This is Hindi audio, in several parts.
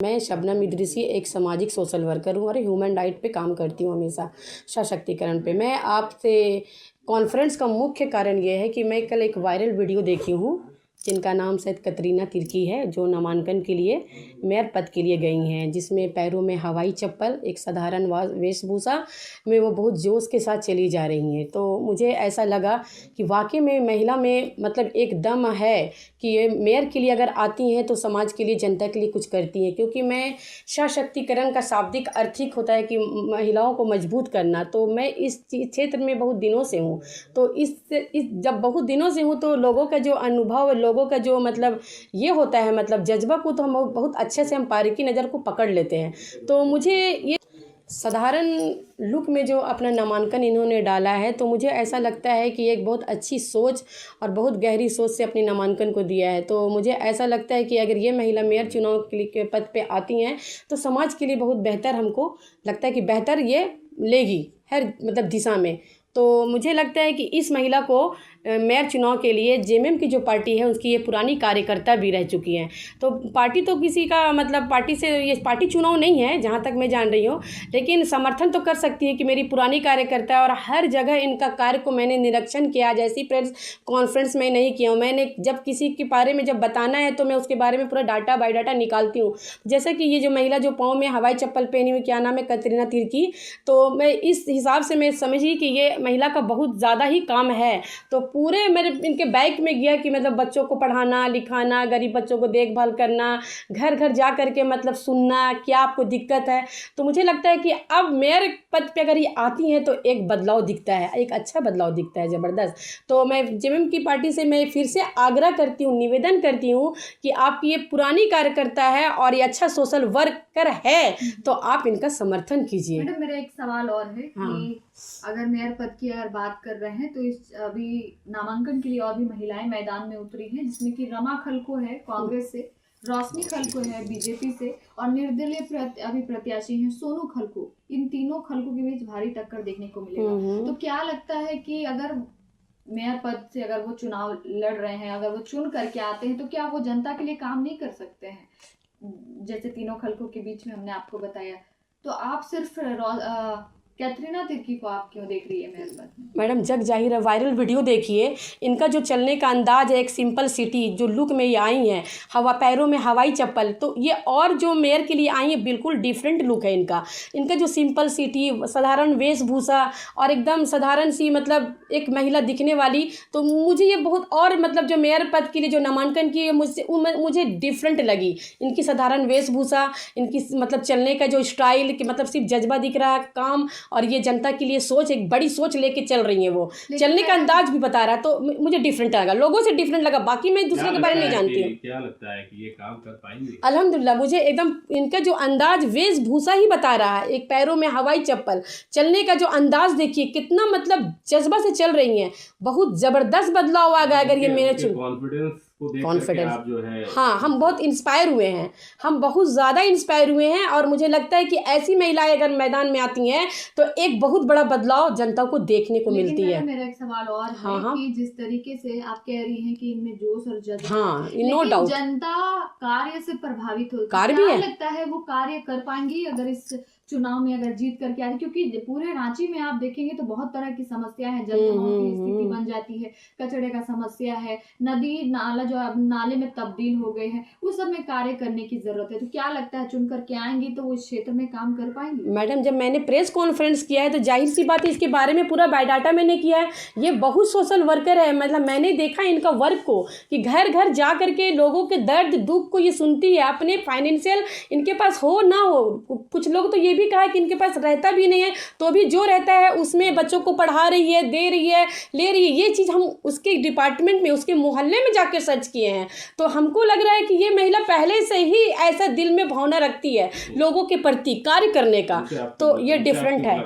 मैं शबनम इदरीसी एक सामाजिक सोशल वर्कर हूँ और ह्यूमन राइट पे काम करती हूँ हमेशा सशक्तिकरण पे। मैं आपसे कॉन्फ्रेंस का मुख्य कारण ये है कि मैं कल एक वायरल वीडियो देखी हूँ जिनका नाम शायद कतरीना तिर्की है, जो नामांकन के लिए मेयर पद के लिए गई हैं, जिसमें पैरों में हवाई चप्पल, एक साधारण वेशभूषा में वो बहुत जोश के साथ चली जा रही हैं। तो मुझे ऐसा लगा कि वाकई में महिला में मतलब एक दम है कि ये मेयर के लिए अगर आती हैं तो समाज के लिए, जनता के लिए कुछ करती हैं। क्योंकि मैं सशक्तिकरण का शाब्दिक अर्थ ही होता है कि महिलाओं को मजबूत करना। तो मैं इस क्षेत्र में बहुत दिनों से हूँ, तो इस जब बहुत दिनों से हूँ तो लोगों का जो अनुभव, लोगों का जो मतलब ये होता है, मतलब जज्बा को तो हम बहुत अच्छे से हम बारीकी नज़र को पकड़ लेते हैं। तो मुझे ये साधारण लुक में जो अपना नामांकन इन्होंने डाला है, तो मुझे ऐसा लगता है कि एक बहुत अच्छी सोच और बहुत गहरी सोच से अपने नामांकन को दिया है। तो मुझे ऐसा लगता है कि अगर ये महिला मेयर चुनाव के पद पे आती हैं तो समाज के लिए बहुत बेहतर, हमको लगता है कि बेहतर ये लेगी हर मतलब दिशा में। तो मुझे लगता है कि इस महिला को मेयर चुनाव के लिए जेएमएम की जो पार्टी है उसकी ये पुरानी कार्यकर्ता भी रह चुकी हैं। तो पार्टी तो किसी का मतलब पार्टी से, ये पार्टी चुनाव नहीं है जहाँ तक मैं जान रही हूँ, लेकिन समर्थन तो कर सकती है कि मेरी पुरानी कार्यकर्ता है। और हर जगह इनका कार्य को मैंने निरीक्षण किया, जैसी प्रेस कॉन्फ्रेंस में नहीं किया हूँ मैंने। जब किसी के बारे में जब बताना है तो मैं उसके बारे में पूरा डाटा बायोडाटा निकालती हूँ। जैसे कि ये जो महिला जो पाँव में हवाई चप्पल पहनी हुई, क्या नाम है, कतरीना तिर्की, तो मैं इस हिसाब से मैं समझी कि ये महिला का बहुत ज़्यादा ही काम है। तो पूरे मेरे इनके बैक में गया कि मतलब बच्चों को पढ़ाना लिखाना, गरीब बच्चों को देखभाल करना, घर घर जा कर के मतलब सुनना क्या आपको दिक्कत है। तो मुझे लगता है कि अब मेयर पद पे अगर ये आती हैं तो एक बदलाव दिखता है, एक अच्छा बदलाव दिखता है, ज़बरदस्त। तो मैं जेएमएम की पार्टी से मैं फिर से आग्रह करती हूँ, निवेदन करती हूँ कि आपकी ये पुरानी कार्यकर्ता है और ये अच्छा सोशल वर्कर है, तो आप इनका समर्थन कीजिए। मैडम, मेरा एक सवाल और है कि अगर मेयर पद की अगर बात कर रहे हैं तो इस अभी नामांकन के लिए और भी महिलाएं मैदान में उतरी हैं, जिसमें कि रमा खलको है कांग्रेस से, रोशनी खलको है बीजेपी से, और निर्दलीय अभी प्रत्याशी हैं सोनू खलको। इन तीनों खलको के बीच भारी टक्कर देखने को मिलेगा। तो क्या लगता है कि अगर मेयर पद से अगर वो चुनाव लड़ रहे हैं, अगर वो चुन करके आते हैं, तो क्या वो जनता के लिए काम नहीं कर सकते हैं? जैसे तीनों खलकों के बीच में हमने आपको बताया, तो आप सिर्फ कैटरीना तिर्की को आप क्यों देख रही है मेयर पद में? मैडम, जग जाहिर है, वायरल वीडियो देखिए, इनका जो चलने का अंदाज है, एक सिंपल सिटी जो लुक में ये आई हैं, पैरों में हवाई चप्पल, तो ये और जो मेयर के लिए आई है बिल्कुल डिफरेंट लुक है इनका। इनका जो सिंपल सिटी, साधारण वेशभूषा और एकदम साधारण सी मतलब एक महिला दिखने वाली, तो मुझे ये बहुत और मतलब जो मेयर पद के लिए जो नामांकन की मुझे डिफरेंट लगी। इनकी साधारण वेशभूषा, इनकी मतलब चलने का जो स्टाइल कि मतलब सिर्फ जज्बा दिख रहा है, काम, और ये जनता के लिए सोच, एक बड़ी सोच लेके चल रही है। वो चलने का अंदाज भी बता रहा है, तो मुझे डिफरेंट लगा, लोगों से डिफरेंट लगा। बाकी मैं दूसरे के बारे में नहीं जानती हूँ। क्या लगता है कि ये काम कर पाएंगे? अल्हम्दुलिल्लाह, मुझे एकदम इनका जो अंदाज, वेशभूषा ही बता रहा है, एक पैरों में हवाई चप्पल, चलने का जो अंदाज देखिए कितना मतलब जज्बा से चल रही हैं। बहुत जबरदस्त बदलाव आ गया अगर ये मेरे कॉन्फिडेंस को जो है। हाँ, हम बहुत इंस्पायर हुए हैं, हम बहुत ज़्यादा इंस्पायर हुए हैं। और मुझे लगता है कि ऐसी महिलाएं अगर मैदान में आती हैं तो एक बहुत बड़ा बदलाव जनता को देखने को मिलती है। मेरा एक सवाल और है कि जिस तरीके से आप कह रही हैं कि इनमें जोश और जज्बा, हाँ, नो डाउट, जनता कार्य से प्रभावित होती है, कार्य भी है। लगता है वो कार्य कर पाएंगी अगर इस चुनाव में अगर जीत करके आती? क्योंकि पूरे रांची में आप देखेंगे तो बहुत तरह की समस्या है, जल जमाव की स्थिति बन जाती है, कचरे का समस्या है, नदी नाला जो अब नाले में तब्दील हो गए हैं, उस सब में कार्य करने की जरूरत है। तो क्या लगता है चुन करके आएंगी तो वो इस क्षेत्र में काम कर पाएंगी? मैडम, जब मैंने प्रेस कॉन्फ्रेंस किया है तो जाहिर सी बात है इसके बारे में पूरा बायोडाटा मैंने किया है। ये बहुत सोशल वर्कर है, मतलब मैंने देखा इनका वर्क को कि घर घर जा करके लोगों के दर्द दुख को ये सुनती है। अपने फाइनेंशियल इनके पास हो ना हो, कुछ लोग तो ये भी कहा कि इनके पास रहता भी नहीं है, तो भी जो रहता है उसमें बच्चों को पढ़ा रही है, दे रही है, ले रही है। ये चीज़ हम उसके डिपार्टमेंट में, उसके मोहल्ले में जाकर सर्च किए हैं, तो हमको लग रहा है कि ये महिला पहले से ही ऐसा दिल में भावना रखती है लोगों के प्रति कार्य करने का। तो ये डिफरेंट है।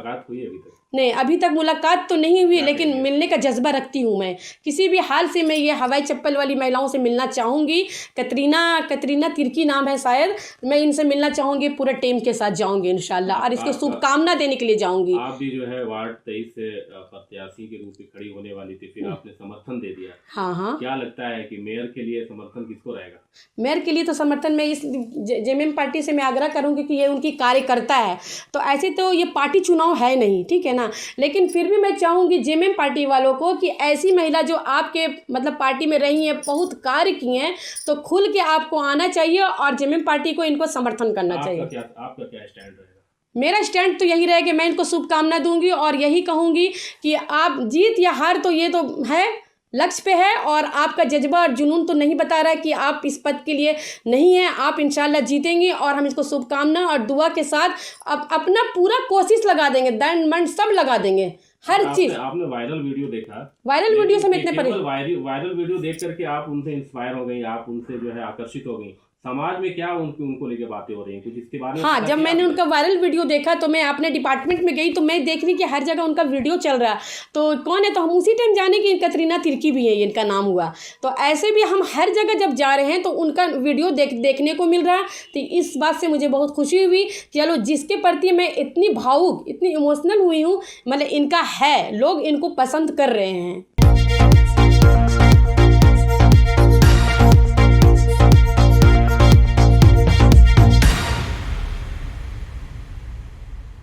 नहीं, अभी तक मुलाकात तो नहीं हुई, लेकिन करेंगे? मिलने का जज्बा रखती हूँ मैं। किसी भी हाल से मैं ये हवाई चप्पल वाली महिलाओं से मिलना चाहूँगी। कतरीना तिर्की नाम है शायद। मैं इनसे मिलना चाहूँगी, पूरे टीम के साथ जाऊँगी इंशाल्लाह, और इसको शुभकामना देने के लिए जाऊँगी। आप भी जो है वार्ड 23 से प्रत्याशी के रूप में खड़ी होने वाली थी, फिर आपने समर्थन दे दिया। हाँ हाँ, क्या लगता है कि मेयर के लिए समर्थन किसको रहेगा? मेयर के लिए तो समर्थन मैं इस जेएमएम पार्टी से मैं आग्रह करूँगी कि ये उनकी कार्यकर्ता है, तो ऐसे तो ये पार्टी चुनाव है नहीं, ठीक है ना। लेकिन फिर भी मैं चाहूँगी जेएमएम पार्टी वालों को कि ऐसी महिला जो आपके मतलब पार्टी में रही हैं, बहुत कार्य किए हैं, तो खुल के आपको आना चाहिए और जेएमएम पार्टी को इनको समर्थन करना चाहिए। आपका क्या स्टैंड रहेगा? मेरा स्टैंड तो यही रहेगा, मैं इनको शुभकामना दूंगी और यही कहूँगी कि आप जीत या हार तो ये तो है, लक्ष्य पे है, और आपका जज्बा और जुनून तो नहीं बता रहा है कि आप इस पद के लिए नहीं हैं। आप इंशाल्लाह जीतेंगे और हम इसको शुभकामना और दुआ के साथ अपना पूरा कोशिश लगा देंगे, दंड मंड सब लगा देंगे, हर चीज़। आपने वायरल वीडियो देखा? वायरल वीडियो से मैं इतने वायरल वीडियो देख करके आप उनसे इंस्पायर हो गई, आप उनसे जो है आकर्षित हो गई। समाज में क्या उनको लेके बातें हो रही हैं, कुछ इसके बारे में? हाँ, जब मैंने उनका वायरल वीडियो देखा तो मैं अपने डिपार्टमेंट में गई, तो मैं देख रही कि हर जगह उनका वीडियो चल रहा है। तो कौन है, तो हम उसी टाइम जाने कि कतरीना तिर्की भी है, इनका नाम हुआ। तो ऐसे भी हम हर जगह जब जा रहे हैं तो उनका वीडियो देखने को मिल रहा है। तो इस बात से मुझे बहुत खुशी हुई। चलो, जिसके प्रति मैं इतनी भावुक, इतनी इमोशनल हुई हूँ, मतलब इनका है, लोग इनको पसंद कर रहे हैं।